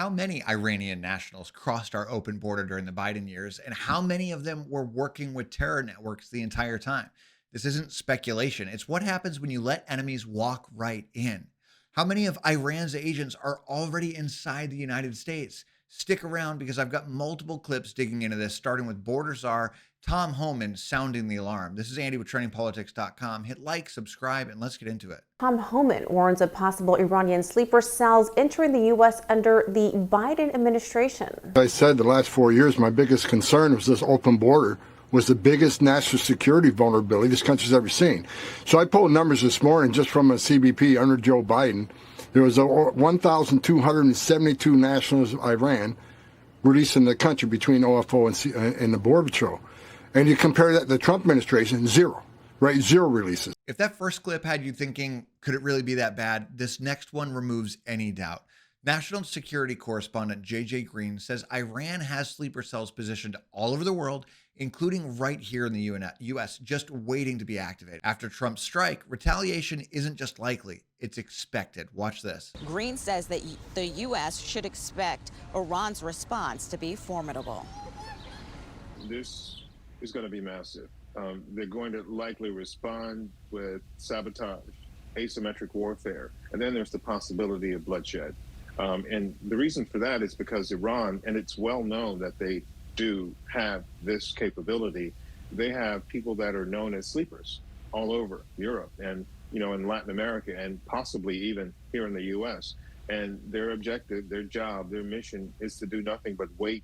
How many Iranian nationals crossed our open border during the Biden years, and how many of them were working with terror networks the entire time? This isn't speculation. It's what happens when you let enemies walk right in. How many of Iran's agents are already inside the United States? Stick around because I've got multiple clips digging into this, starting with border czar Tom Homan sounding the alarm. This is Andy with TrendingPolitics.com. Hit like, subscribe, and let's get into it. Tom Homan warns of possible Iranian sleeper cells entering the U.S. under the Biden administration. I said the last 4 years, my biggest concern was this open border was the biggest national security vulnerability this country's ever seen. So I pulled numbers this morning just from a CBP under Joe Biden. There was 1,272 nationals of Iran released in the country between OFO and the Border Patrol. And you compare that to the Trump administration, zero, right? Zero releases. If that first clip had you thinking, could it really be that bad? This next one removes any doubt. National security correspondent J.J. Green says Iran has sleeper cells positioned all over the world, including right here in the U.S., just waiting to be activated. After Trump's strike, retaliation isn't just likely, it's expected. Watch this. Green says that the U.S. should expect Iran's response to be formidable. This is going to be massive. They're going to likely respond with sabotage, asymmetric warfare, and then there's the possibility of bloodshed. And the reason for that is because Iran, and it's well known that they do have this capability, they have people that are known as sleepers all over Europe and, in Latin America and possibly even here in the U.S. And their objective, their job, their mission is to do nothing but wait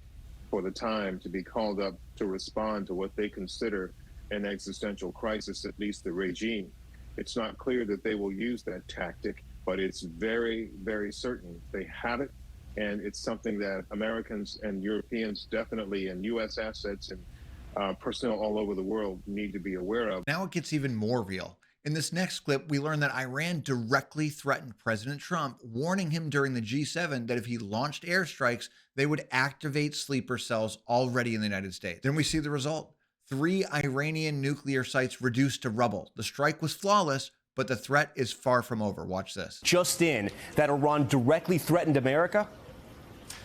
for the time to be called up to respond to what they consider an existential crisis, at least the regime. It's not clear that they will use that tactic, but it's very, very certain they have it. And it's something that Americans and Europeans definitely, and U.S. assets and personnel all over the world need to be aware of. Now it gets even more real. In this next clip, we learn that Iran directly threatened President Trump, warning him during the G7 that if he launched airstrikes, they would activate sleeper cells already in the United States. Then we see the result. 3 Iranian nuclear sites reduced to rubble. The strike was flawless, but the threat is far from over. Watch this. Just in, that Iran directly threatened America?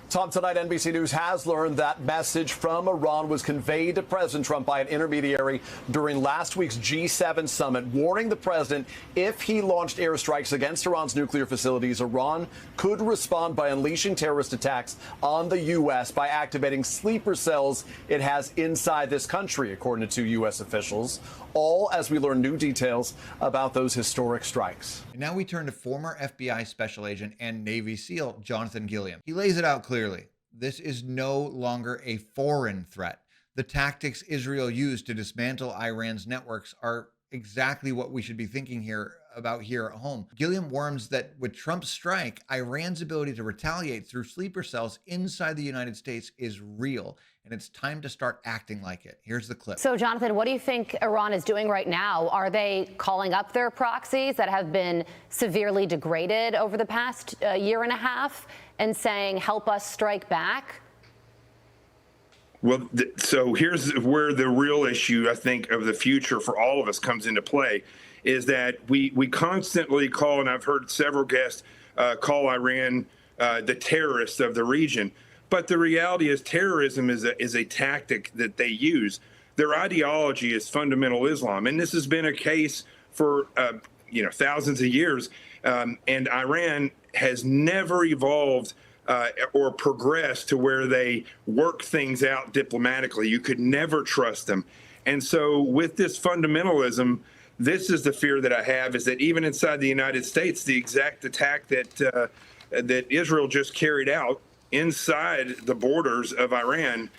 Tom, tonight NBC News has learned that message from Iran was conveyed to President Trump by an intermediary during last week's G7 summit, warning the president if he launched airstrikes against Iran's nuclear facilities, Iran could respond by unleashing terrorist attacks on the U.S. by activating sleeper cells it has inside this country, according to 2 U.S. officials, all as we learn new details about those historic strikes. And now we turn to former FBI special agent and Navy SEAL Jonathan Gilliam. He lays it out clearly. This is no longer a foreign threat. The tactics Israel used to dismantle Iran's networks are exactly what we should be thinking about here at home. Gilliam warns that with Trump's strike, Iran's ability to retaliate through sleeper cells inside the United States is real, and it's time to start acting like it. Here's the clip. So, Jonathan, what do you think Iran is doing right now? Are they calling up their proxies that have been severely degraded over the past year and a half and saying, help us strike back? Well, so here's where the real issue, I think, of the future for all of us comes into play, is that we constantly call, and I've heard several guests call Iran the terrorists of the region. But the reality is terrorism is a tactic that they use. Their ideology is fundamental Islam, and this has been a case for thousands of years. And Iran has never evolved or progressed to where they work things out diplomatically. You could never trust them. And so with this fundamentalism, this is the fear that I have, is that even inside the United States, the exact attack that Israel just carried out inside the borders of Iran,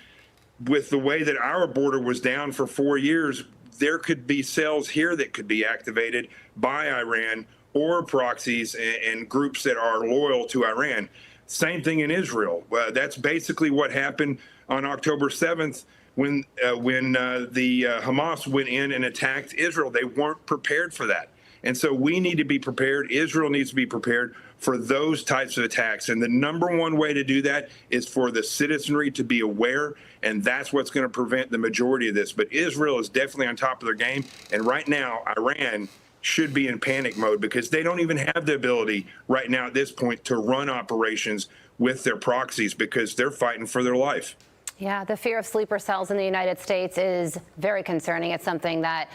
with the way that our border was down for 4 years, there could be cells here that could be activated by Iran or proxies and groups that are loyal to Iran. Same thing in Israel. That's basically what happened on October 7th when the Hamas went in and attacked Israel. They weren't prepared for that. And so we need to be prepared. Israel needs to be prepared for those types of attacks. And the number one way to do that is for the citizenry to be aware. And that's what's going to prevent the majority of this. But Israel is definitely on top of their game. And right now, Iran should be in panic mode because they don't even have the ability right now at this point to run operations with their proxies because they're fighting for their life. Yeah, the fear of sleeper cells in the United States is very concerning. It's something that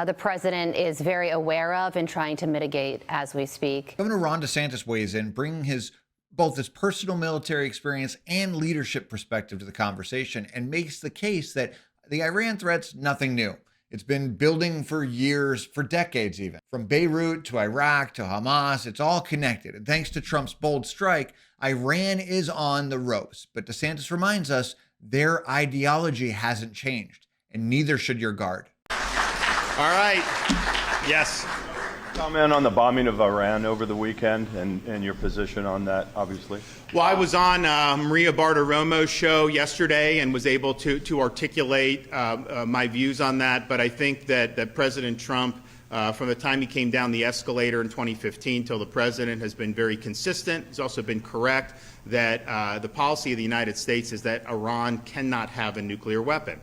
the president is very aware of and trying to mitigate as we speak. Governor Ron DeSantis weighs in, bringing both his personal military experience and leadership perspective to the conversation, and makes the case that the Iran threat's nothing new. It's been building for years, for decades even. From Beirut to Iraq to Hamas, it's all connected. And thanks to Trump's bold strike, Iran is on the ropes. But DeSantis reminds us their ideology hasn't changed, and neither should your guard. All right. Yes. Comment on the bombing of Iran over the weekend and your position on that, obviously. Well, I was on Maria Bartiromo's show yesterday and was able to articulate my views on that. But I think that President Trump, from the time he came down the escalator in 2015 till the president, has been very consistent. He's also been correct that the policy of the United States is that Iran cannot have a nuclear weapon.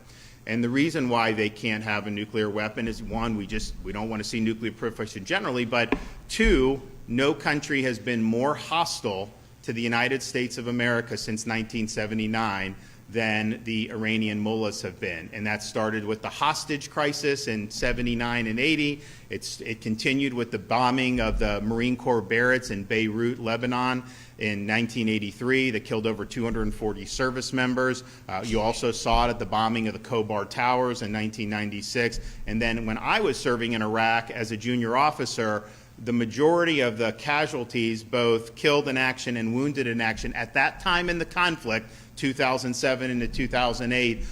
And the reason why they can't have a nuclear weapon is, one, we don't want to see nuclear proliferation generally, but two, no country has been more hostile to the United States of America since 1979 than the Iranian mullahs have been. And that started with the hostage crisis in 79 and 80. It continued with the bombing of the Marine Corps barracks in Beirut, Lebanon in 1983 that killed over 240 service members. You also saw it at the bombing of the Khobar Towers in 1996. And then when I was serving in Iraq as a junior officer, the majority of the casualties, both killed in action and wounded in action at that time in the conflict, 2007 into 2008,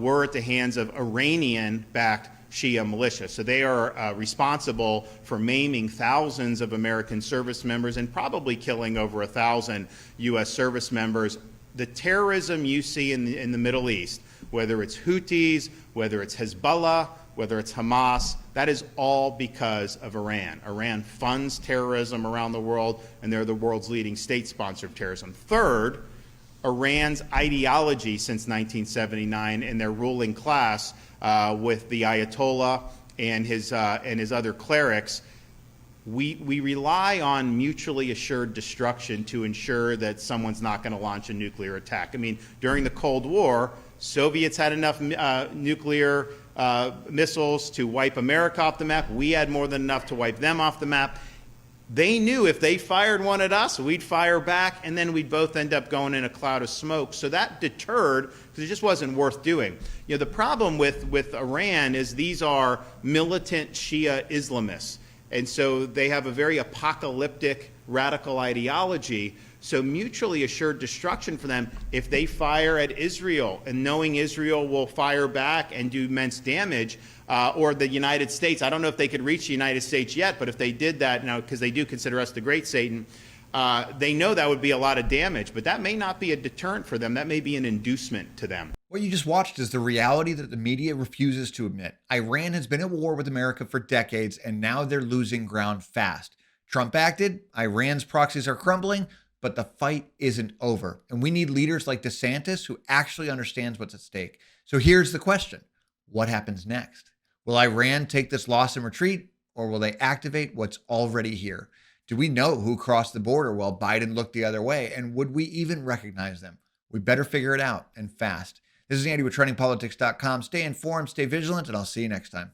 were at the hands of Iranian-backed Shia militia. So they are responsible for maiming thousands of American service members and probably killing over 1,000 U.S. service members. The terrorism you see in the Middle East, whether it's Houthis, whether it's Hezbollah, whether it's Hamas, that is all because of Iran. Iran funds terrorism around the world, and they're the world's leading state sponsor of terrorism. Third, Iran's ideology since 1979 and their ruling class with the Ayatollah and his other clerics, we rely on mutually assured destruction to ensure that someone's not going to launch a nuclear attack. I mean, during the Cold War, Soviets had enough nuclear missiles to wipe America off the map. We had more than enough to wipe them off the map. They knew if they fired one at us, we'd fire back, and then we'd both end up going in a cloud of smoke. So that deterred, because it just wasn't worth doing. You know, the problem with Iran is these are militant Shia Islamists. And so they have a very apocalyptic, radical ideology. So mutually assured destruction for them, if they fire at Israel and knowing Israel will fire back and do immense damage, or the United States, I don't know if they could reach the United States yet, but if they did that, now because they do consider us the great Satan, they know that would be a lot of damage, but that may not be a deterrent for them. That may be an inducement to them. What you just watched is the reality that the media refuses to admit. Iran has been at war with America for decades, and now they're losing ground fast. Trump acted, Iran's proxies are crumbling, but the fight isn't over. And we need leaders like DeSantis who actually understands what's at stake. So here's the question. What happens next? Will Iran take this loss and retreat, or will they activate what's already here? Do we know who crossed the border while Biden looked the other way? And would we even recognize them? We better figure it out, and fast. This is Andy with TrendingPolitics.com. Stay informed, stay vigilant, and I'll see you next time.